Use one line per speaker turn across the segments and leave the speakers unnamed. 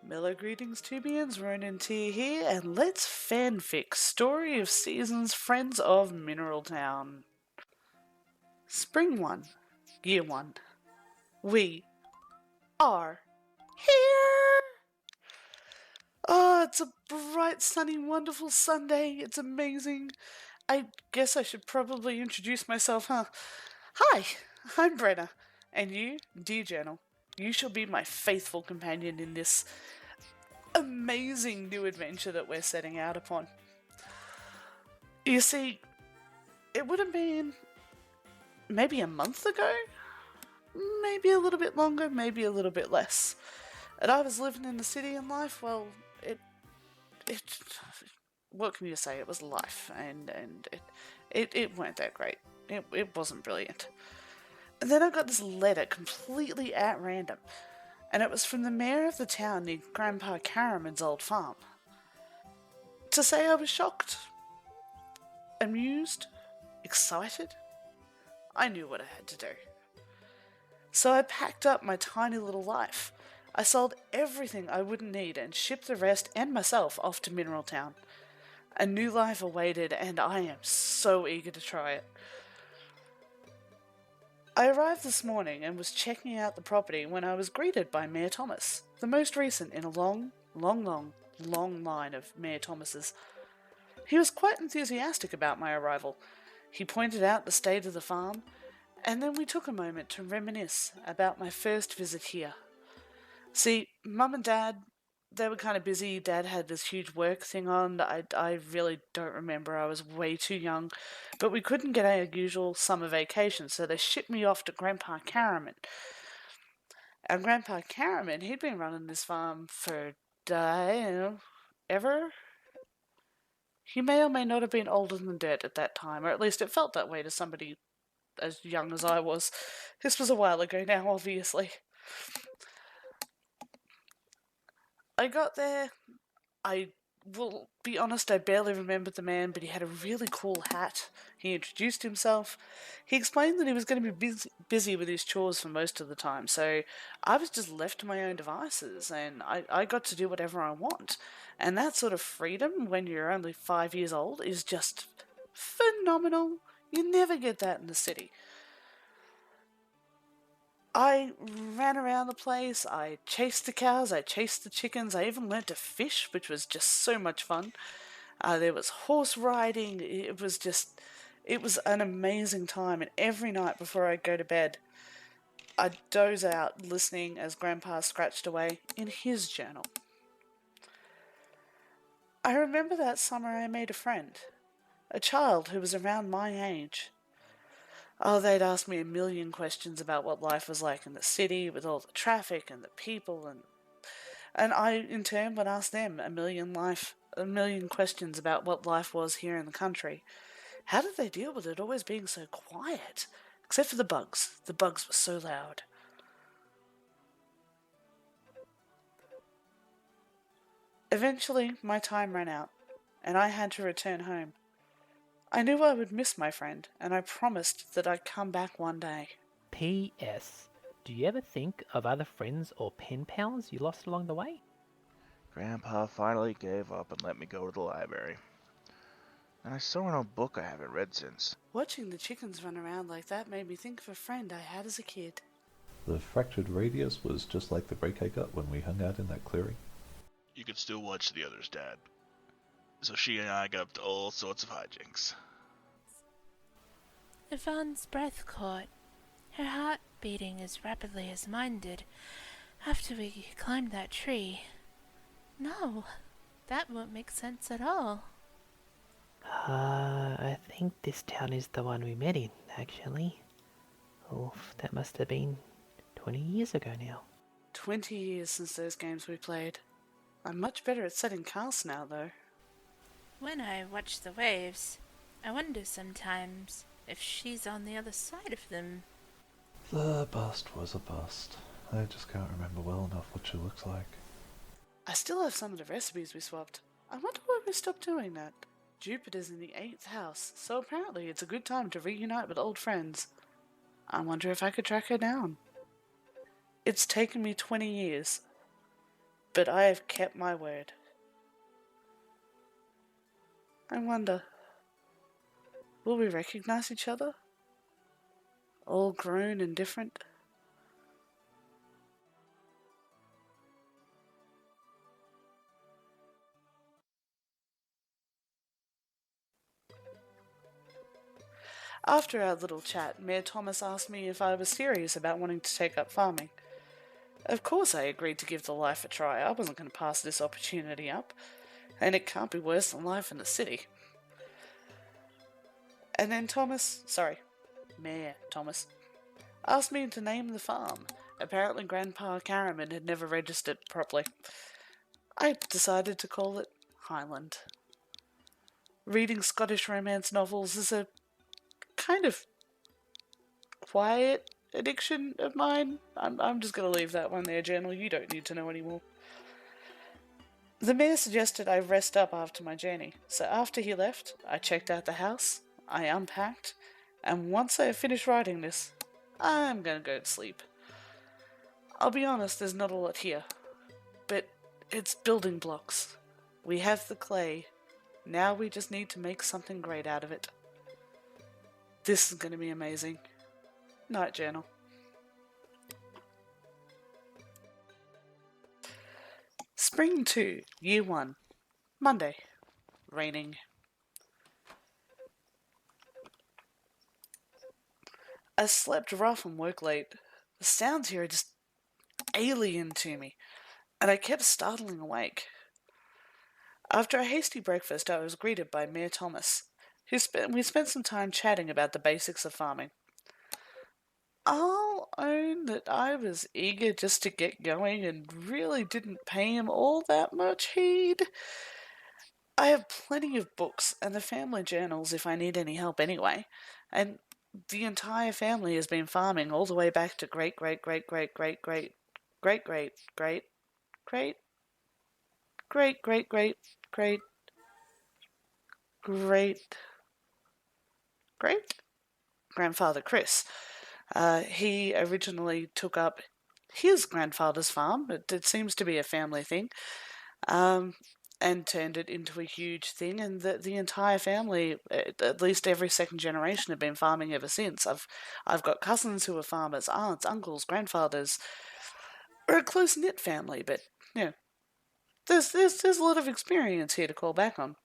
Mellow greetings, Tubians, RononTyr here, and let's fanfic Story of Seasons Friends of Mineral Town. Spring 1, Year 1. We are here! Oh, it's a bright, sunny, wonderful Sunday. It's amazing. I guess I should probably introduce myself, huh? Hi, I'm Brenna, and you, dear journal, you shall be my faithful companion in this amazing new adventure that we're setting out upon. You see, it would have been maybe a month ago, maybe a little bit longer, maybe a little bit less. And I was living in the city and life, well, it what can you say? It was life, and it weren't that great. It wasn't brilliant. And then I got this letter completely at random, and it was from the mayor of the town near Grandpa Caraman's old farm. To say I was shocked, amused, excited, I knew what I had to do. So I packed up my tiny little life. I sold everything I wouldn't need and shipped the rest and myself off to Mineral Town. A new life awaited, and I am so eager to try it. I arrived this morning and was checking out the property when I was greeted by Mayor Thomas, the most recent in a long line of Mayor Thomases. He was quite enthusiastic about my arrival. He pointed out the state of the farm, and then we took a moment to reminisce about my first visit here. See, Mum and Dad, they were kind of busy. Dad had this huge work thing on. I really don't remember. I was way too young. But we couldn't get our usual summer vacation, so they shipped me off to Grandpa Caraman. And Grandpa Caraman, he'd been running this farm for, ever? He may or may not have been older than dirt at that time, or at least it felt that way to somebody as young as I was. This was a while ago now, obviously. I got there. I will be honest, I barely remembered the man, but he had a really cool hat. He introduced himself. He explained that he was going to be busy with his chores for most of the time, so I was just left to my own devices, and I got to do whatever I want. And that sort of freedom, when you're only 5 years old, is just phenomenal. You never get that in the city. I ran around the place, I chased the cows, I chased the chickens, I even learnt to fish, which was just so much fun. There was horse riding, it was an amazing time, and every night before I'd go to bed, I'd doze out listening as Grandpa scratched away in his journal. I remember that summer I made a friend, a child who was around my age. Oh, they'd ask me a million questions about what life was like in the city with all the traffic and the people, and I in turn would ask them a million questions about what life was here in the country. How did they deal with it always being so quiet? Except for the bugs. The bugs were so loud. Eventually, my time ran out, and I had to return home. I knew I would miss my friend, and I promised that I'd come back one day.
P.S. Do you ever think of other friends or pen pals you lost along the way?
Grandpa finally gave up and let me go to the library. And I saw in a book I haven't read since.
Watching the chickens run around like that made me think of a friend I had as a kid.
The fractured radius was just like the break I got when we hung out in that clearing.
You could still watch the others, Dad. So she and I got up to all sorts of hijinks.
Yvonne's breath caught, her heart beating as rapidly as mine did after we climbed that tree. No, that won't make sense at all.
I think this town is the one we met in, actually. Oof, that must have been 20 years ago now.
20 years since those games we played. I'm much better at setting casts now, though.
When I watch the waves, I wonder sometimes if she's on the other side of them.
The bust was a bust. I just can't remember well enough what she looks like.
I still have some of the recipes we swapped. I wonder why we stopped doing that. Jupiter's in the 8th house, so apparently it's a good time to reunite with old friends. I wonder if I could track her down. It's taken me 20 years. but I have kept my word. I wonder, will we recognize each other? All grown and different? After our little chat, Mayor Thomas asked me if I was serious about wanting to take up farming. Of course I agreed to give the life a try. I wasn't going to pass this opportunity up, and it can't be worse than life in the city. And then Mayor Thomas, asked me to name the farm. Apparently Grandpa Caraman had never registered properly. I decided to call it Highland. Reading Scottish romance novels is a kind of quiet addiction of mine. I'm just going to leave that one there, Journal. You don't need to know anymore. The mayor suggested I rest up after my journey, so after he left, I checked out the house, I unpacked, and once I have finished writing this, I'm going to go to sleep. I'll be honest, there's not a lot here, but it's building blocks. We have the clay. Now we just need to make something great out of it. This is going to be amazing. Night, Journal. Spring 2, Year 1. Monday. Raining. I slept rough and woke late. The sounds here are just alien to me, and I kept startling awake. After a hasty breakfast, I was greeted by Mayor Thomas. We spent some time chatting about the basics of farming. I'll own that I was eager just to get going and really didn't pay him all that much heed. I have plenty of books and the family journals if I need any help anyway, and the entire family has been farming all the way back to great great great great great great great great great great great great great great great great grandfather Chris. He originally took up his grandfather's farm. It seems to be a family thing, and turned it into a huge thing. And the entire family, at least every second generation, have been farming ever since. I've got cousins who are farmers, aunts, uncles, grandfathers. We're a close knit family, but you know, there's a lot of experience here to call back on.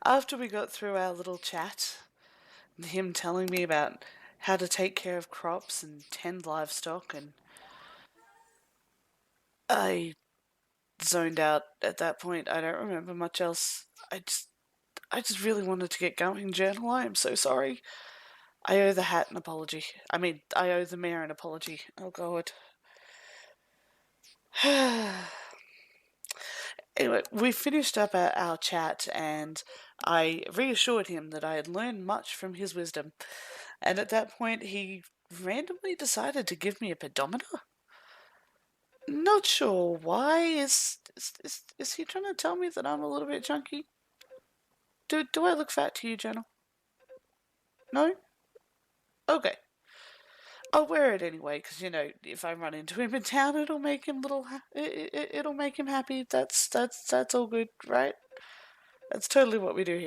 After we got through our little chat, him telling me about how to take care of crops and tend livestock, and I zoned out at that point. I don't remember much else. I just really wanted to get going, Journal. I am so sorry. I owe the hat an apology. I owe the mayor an apology. Oh, God. Anyway, we finished up our chat, and I reassured him that I had learned much from his wisdom. And at that point, he randomly decided to give me a pedometer. Not sure why. Is he trying to tell me that I'm a little bit chunky? Do I look fat to you, Journal? No? Okay. I'll wear it anyway, because if I run into him in town, it'll make him it'll make him happy. That's all good, right? That's totally what we do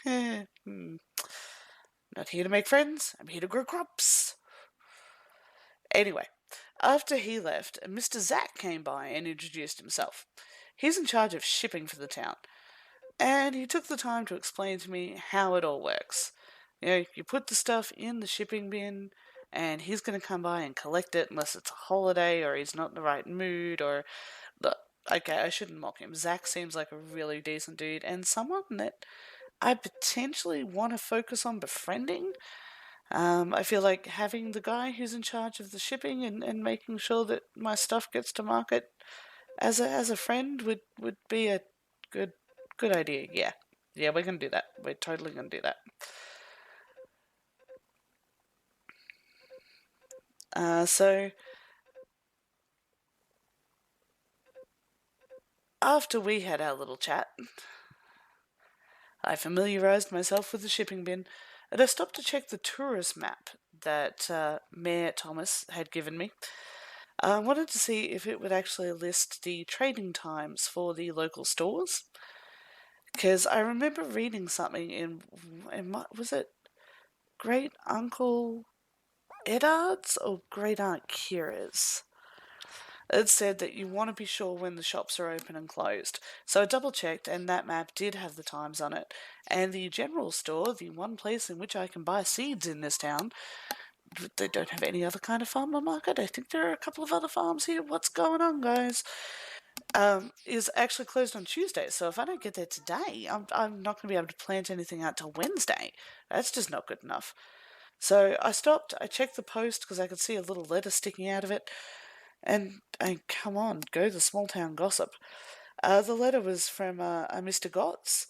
here. Not here to make friends. I'm here to grow crops. Anyway, after he left, Mr. Zack came by and introduced himself. He's in charge of shipping for the town, and he took the time to explain to me how it all works. You put the stuff in the shipping bin, and he's going to come by and collect it unless it's a holiday or he's not in the right mood or... Okay, I shouldn't mock him. Zach seems like a really decent dude and someone that I potentially want to focus on befriending. I feel like having the guy who's in charge of the shipping and making sure that my stuff gets to market as a friend would be a good idea. Yeah, we're gonna do that. We're totally gonna do that. So after we had our little chat, I familiarized myself with the shipping bin, and I stopped to check the tourist map that Mayor Thomas had given me. I wanted to see if it would actually list the trading times for the local stores. Because I remember reading something was it Great Uncle Eddard's or Great Aunt Kira's? It said that you want to be sure when the shops are open and closed. So I double checked, and that map did have the times on it. And the general store, the one place in which I can buy seeds in this town, they don't have any other kind of farmer market. I think there are a couple of other farms here. What's going on, guys? Is actually closed on Tuesday. So if I don't get there today, I'm not going to be able to plant anything out till Wednesday. That's just not good enough. So I stopped. I checked the post because I could see a little letter sticking out of it. And come on, go the small town gossip. The letter was from a Mr. Gotts,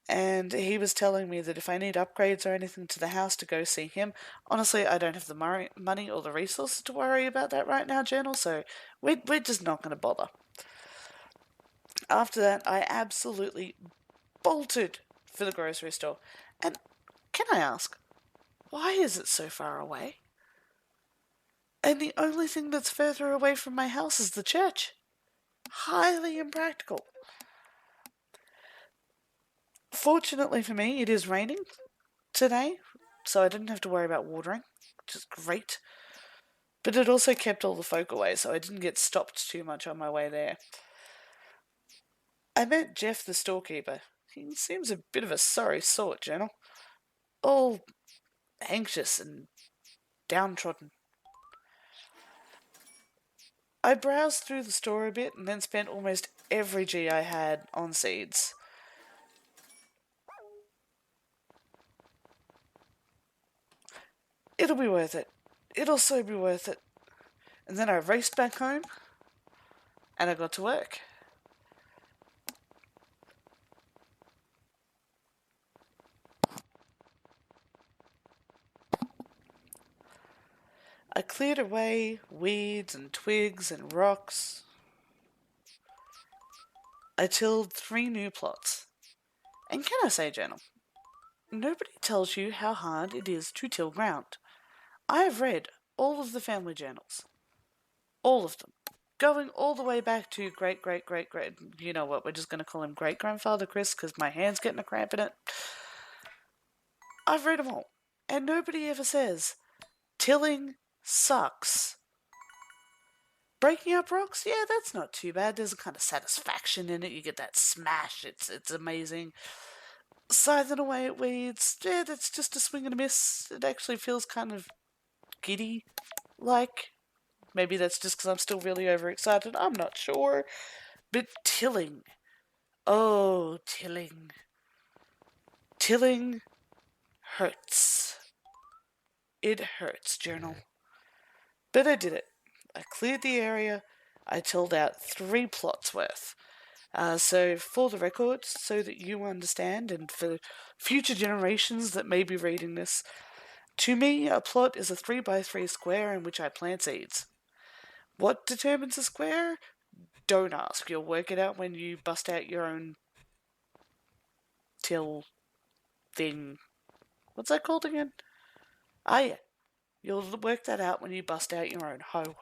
and he was telling me that if I need upgrades or anything to the house to go see him. Honestly, I don't have the money or the resources to worry about that right now, Journal, so we're just not going to bother. After that, I absolutely bolted for the grocery store. And can I ask, why is it so far away? And the only thing that's further away from my house is the church. Highly impractical. Fortunately for me, it is raining today, so I didn't have to worry about watering, which is great. But it also kept all the folk away, so I didn't get stopped too much on my way there. I met Jeff the storekeeper. He seems a bit of a sorry sort, Journal. All anxious and downtrodden. I browsed through the store a bit and then spent almost every G I had on seeds. It'll be worth it. It'll so be worth it. And then I raced back home and I got to work. I cleared away weeds and twigs and rocks. I tilled 3 new plots. And can I say, Journal, nobody tells you how hard it is to till ground. I have read all of the family journals. All of them. Going all the way back to great, you know what, we're just going to call him great-grandfather Chris because my hand's getting a cramp in it. I've read them all. And nobody ever says, tilling sucks. Breaking up rocks, yeah, that's not too bad. There's a kind of satisfaction in it. You get that smash. It's amazing. Scything away at weeds, yeah, that's just a swing and a miss. It actually feels kind of giddy-like. Maybe that's just because I'm still really overexcited. I'm not sure. But tilling. Oh, tilling. Tilling hurts. It hurts, Journal. But I did it. I cleared the area. I tilled out 3 plots worth. So for the record, so that you understand, and for future generations that may be reading this, to me, a plot is a 3x3 square in which I plant seeds. What determines a square? Don't ask. You'll work it out when you bust out your own till thing. What's that called again? Ah, yeah. You'll work that out when you bust out your own hoe.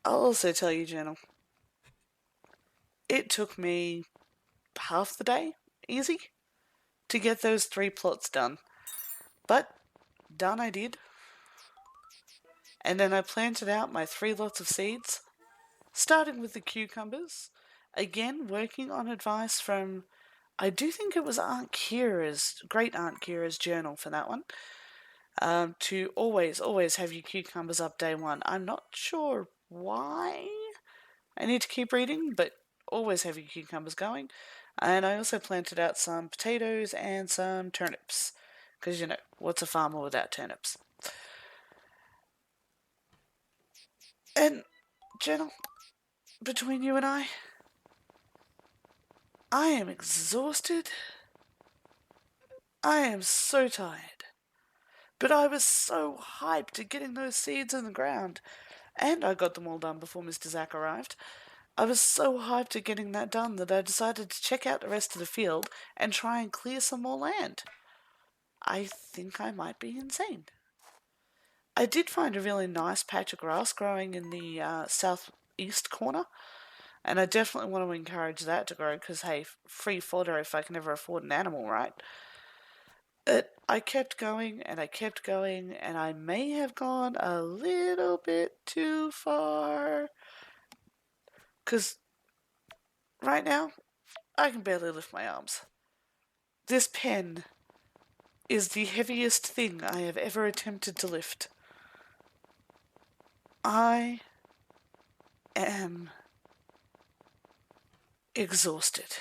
I'll also tell you, Journal, it took me half the day, easy, to get those 3 plots done. But done I did. And then I planted out my 3 lots of seeds, starting with the cucumbers, again working on advice from, I do think it was Great Aunt Kira's journal for that one, to always have your cucumbers up day 1. I'm not sure why I need to keep reading, but always have your cucumbers going. And I also planted out some potatoes and some turnips, because, you know, what's a farmer without turnips? And, Journal, between you and I am exhausted. I am so tired. But I was so hyped at getting those seeds in the ground. And I got them all done before Mr. Zack arrived. I was so hyped at getting that done that I decided to check out the rest of the field and try and clear some more land. I think I might be insane. I did find a really nice patch of grass growing in the southeast corner, and I definitely want to encourage that to grow because, hey, free fodder if I can ever afford an animal, right? But I kept going and I kept going, and I may have gone a little bit too far. Because right now, I can barely lift my arms. This pen is the heaviest thing I have ever attempted to lift. I am exhausted.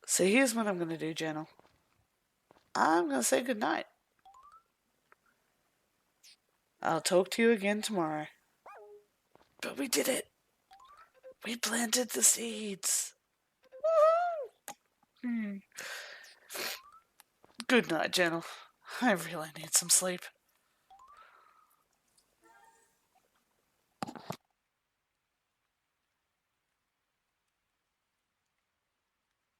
So here's what I'm going to do, Journal. I'm going to say goodnight. I'll talk to you again tomorrow. But we did it. We planted the seeds. Good night, Journal. I really need some sleep.